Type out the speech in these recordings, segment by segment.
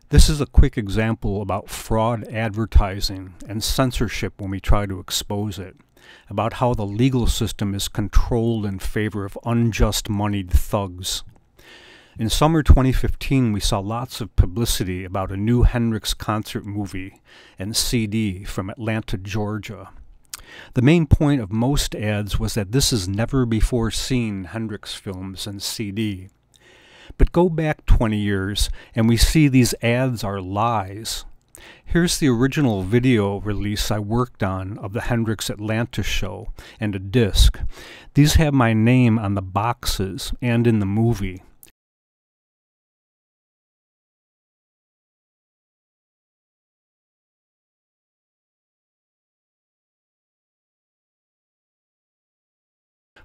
This is a quick example about fraud advertising and censorship when we try to expose it, about how the legal system is controlled in favor of unjust moneyed thugs. In summer 2015, we saw lots of publicity about a new Hendrix concert movie and CD from Atlanta, Georgia. The main point of most ads was that this is never-before-seen Hendrix films and CD. But go back 20 years and we see these ads are lies. Here's the original video release I worked on of the Hendrix Atlanta show and a disc. These have my name on the boxes and in the movie.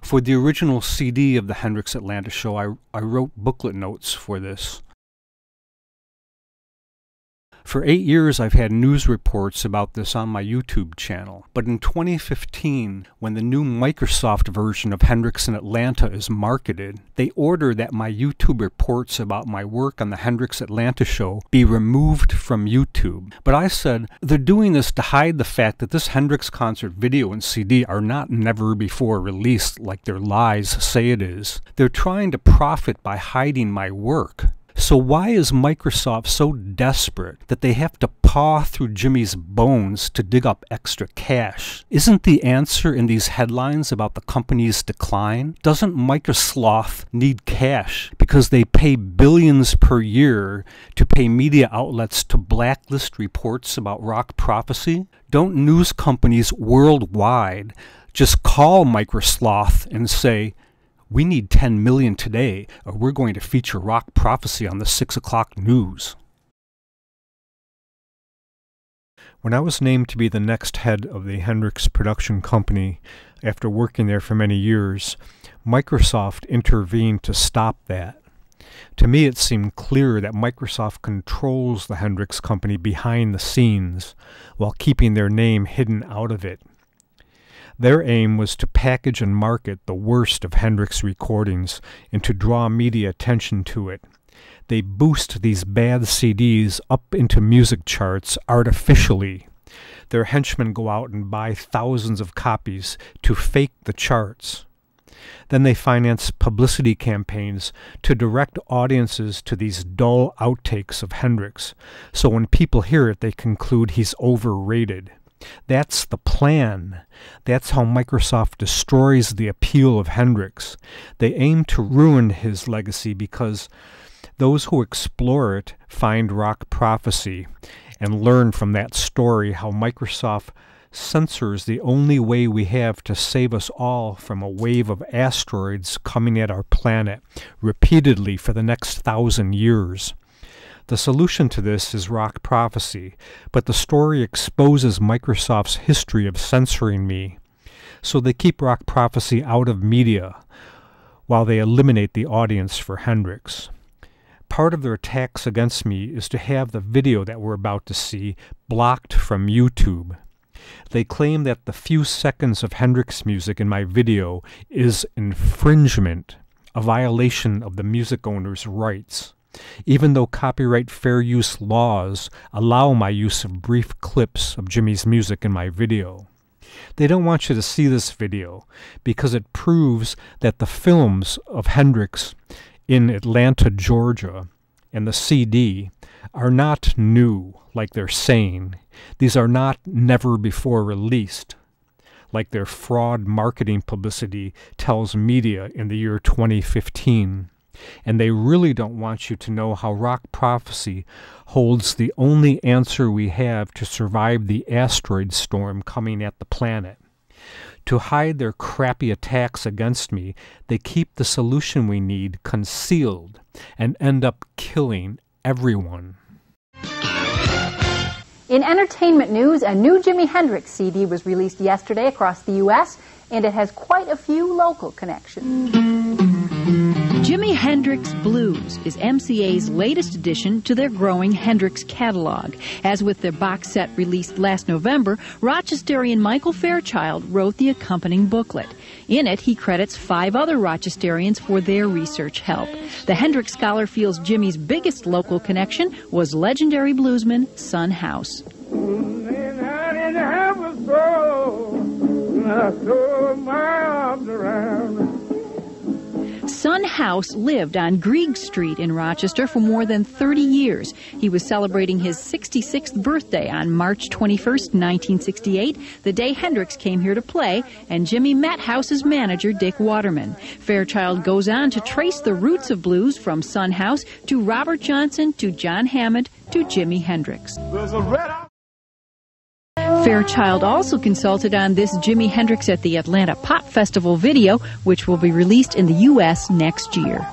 For the original CD of the Hendrix Atlanta show, I wrote booklet notes for this. For 8 years, I've had news reports about this on my YouTube channel. But in 2015, when the new Microsloth version of Hendrix in Atlanta is marketed, they order that my YouTube reports about my work on the Hendrix Atlanta show be removed from YouTube. But I said, they're doing this to hide the fact that this Hendrix concert video and CD are not never before released like their lies say it is. They're trying to profit by hiding my work. So why is Microsloth so desperate that they have to paw through Jimmy's bones to dig up extra cash? Isn't the answer in these headlines about the company's decline? Doesn't Microsloth need cash because they pay billions per year to pay media outlets to blacklist reports about rock prophecy? Don't news companies worldwide just call Microsloth and say, "We need 10 million today, or we're going to feature rock prophecy on the 6 o'clock news"? When I was named to be the next head of the Hendrix production company, after working there for many years, Microsloth intervened to stop that. To me, it seemed clear that Microsloth controls the Hendrix company behind the scenes, while keeping their name hidden out of it. Their aim was to package and market the worst of Hendrix recordings and to draw media attention to it. They boost these bad CDs up into music charts artificially. Their henchmen go out and buy thousands of copies to fake the charts. Then they finance publicity campaigns to direct audiences to these dull outtakes of Hendrix, so when people hear it they conclude he's overrated. That's the plan. That's how Microsloth destroys the appeal of Hendrix. They aim to ruin his legacy because those who explore it find rock prophecy and learn from that story how Microsloth censors the only way we have to save us all from a wave of asteroids coming at our planet repeatedly for the next 1,000 years. The solution to this is rock prophecy, but the story exposes Microsloth's history of censoring me. So they keep rock prophecy out of media, while they eliminate the audience for Hendrix. Part of their attacks against me is to have the video that we're about to see blocked from YouTube. They claim that the few seconds of Hendrix music in my video is infringement, a violation of the music owner's rights, even though copyright fair use laws allow my use of brief clips of Jimmy's music in my video. They don't want you to see this video because it proves that the films of Hendrix in Atlanta, Georgia, and the CD are not new like they're saying. These are not never before released like their fraud marketing publicity tells media in the year 2015. And they really don't want you to know how rock prophecy holds the only answer we have to survive the asteroid storm coming at the planet. To hide their crappy attacks against me, they keep the solution we need concealed and end up killing everyone. In entertainment news, a new Jimi Hendrix CD was released yesterday across the U.S., and it has quite a few local connections. Jimi Hendrix Blues is MCA's latest addition to their growing Hendrix catalog. As with their box set released last November, Rochesterian Michael Fairchild wrote the accompanying booklet. In it, he credits 5 other Rochesterians for their research help. The Hendrix scholar feels Jimmy's biggest local connection was legendary bluesman Son House. Son House lived on Grieg Street in Rochester for more than 30 years. He was celebrating his 66th birthday on March 21st, 1968, the day Hendrix came here to play, and Jimmy met House's manager, Dick Waterman. Fairchild goes on to trace the roots of blues from Son House to Robert Johnson to John Hammond to Jimi Hendrix. Fairchild also consulted on this Jimi Hendrix at the Atlanta Pop Festival video, which will be released in the U.S. next year.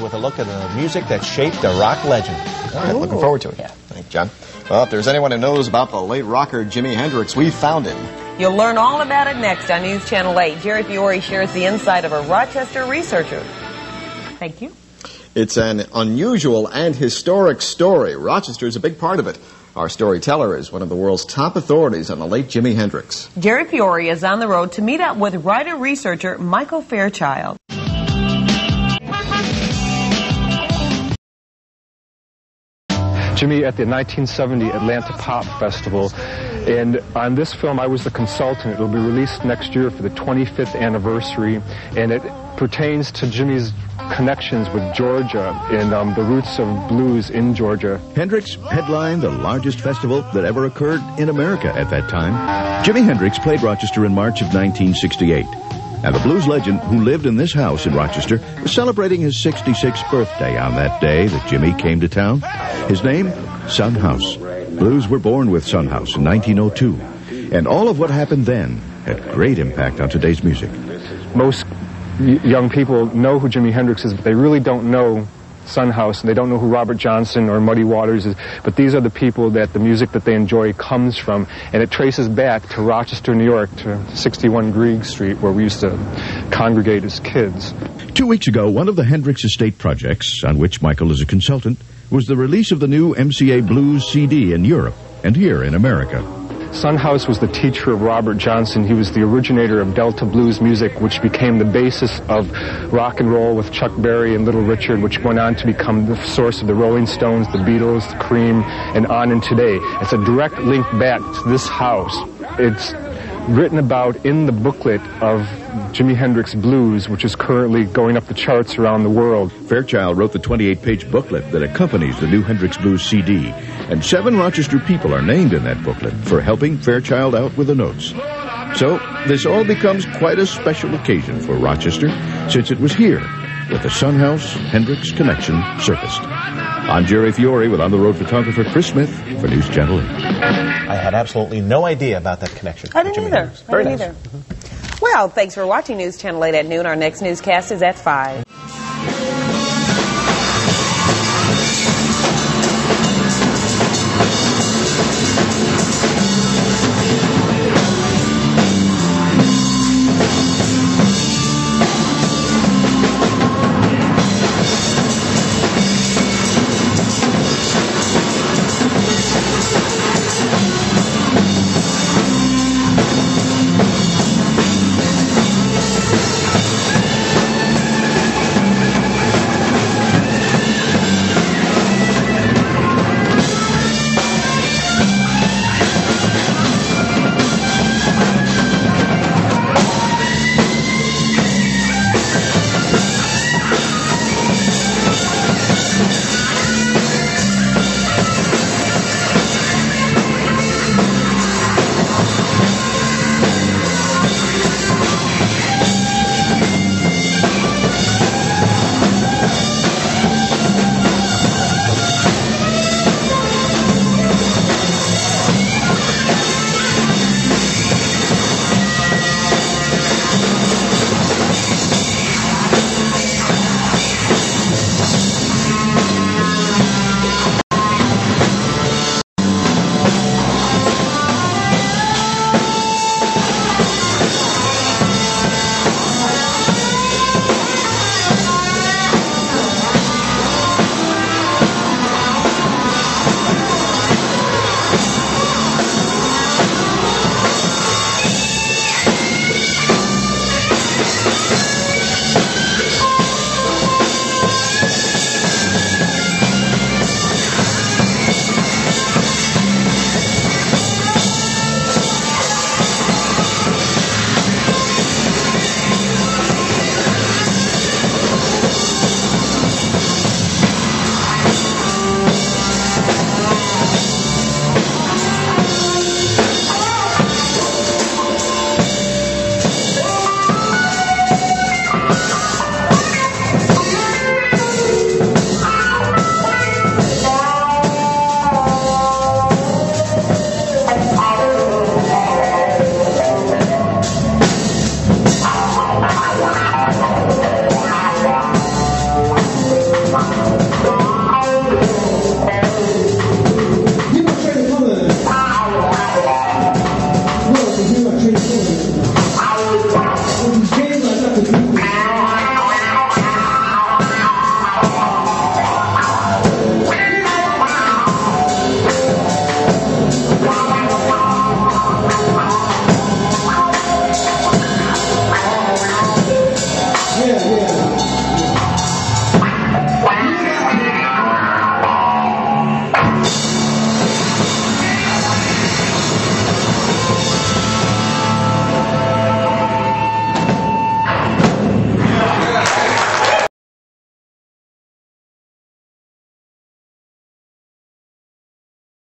With a look at the music that shaped a rock legend. All right, looking forward to it. Yeah. Thank you, John. Well, if there's anyone who knows about the late rocker Jimi Hendrix, we found him. You'll learn all about it next on News Channel 8. Jerry Fiore shares the insight of a Rochester researcher. Thank you. It's an unusual and historic story. Rochester is a big part of it. Our storyteller is one of the world's top authorities on the late Jimi Hendrix. Jerry Fiore is on the road to meet up with writer-researcher Michael Fairchild. Jimmy at the 1970 Atlanta Pop Festival, and on this film I was the consultant. It will be released next year for the 25th anniversary, and it pertains to Jimmy's connections with Georgia and the roots of blues in Georgia. Hendrix headlined the largest festival that ever occurred in America at that time. Jimi Hendrix played Rochester in March of 1968. And the blues legend who lived in this house in Rochester was celebrating his 66th birthday on that day that Jimmy came to town. His name, Son House. Blues were born with Son House in 1902. And all of what happened then had great impact on today's music. Most young people know who Jimi Hendrix is, but they really don't know Son House, and they don't know who Robert Johnson or Muddy Waters is, but these are the people that the music that they enjoy comes from, and it traces back to Rochester, New York, to 61 Grieg Street, where we used to congregate as kids. 2 weeks ago, one of the Hendrix estate projects, on which Michael is a consultant, was the release of the new MCA Blues CD in Europe and here in America. Son House was the teacher of Robert Johnson. He was the originator of Delta blues music, which became the basis of rock and roll with Chuck Berry and Little Richard, which went on to become the source of the Rolling Stones, the Beatles, the Cream, and on and today. It's a direct link back to this house. It's written about in the booklet of Jimi Hendrix Blues, which is currently going up the charts around the world. Fairchild wrote the 28-page booklet that accompanies the new Hendrix Blues CD, and 7 Rochester people are named in that booklet for helping Fairchild out with the notes. So this all becomes quite a special occasion for Rochester, since it was here with the Sun House Hendrix connection surfaced. I'm Jerry Fiore with on-the-road photographer Chris Smith for News Channel 8. I had absolutely no idea about that connection. I didn't either. Very I didn't nice. either. Well, thanks for watching News Channel 8 at noon. Our next newscast is at 5.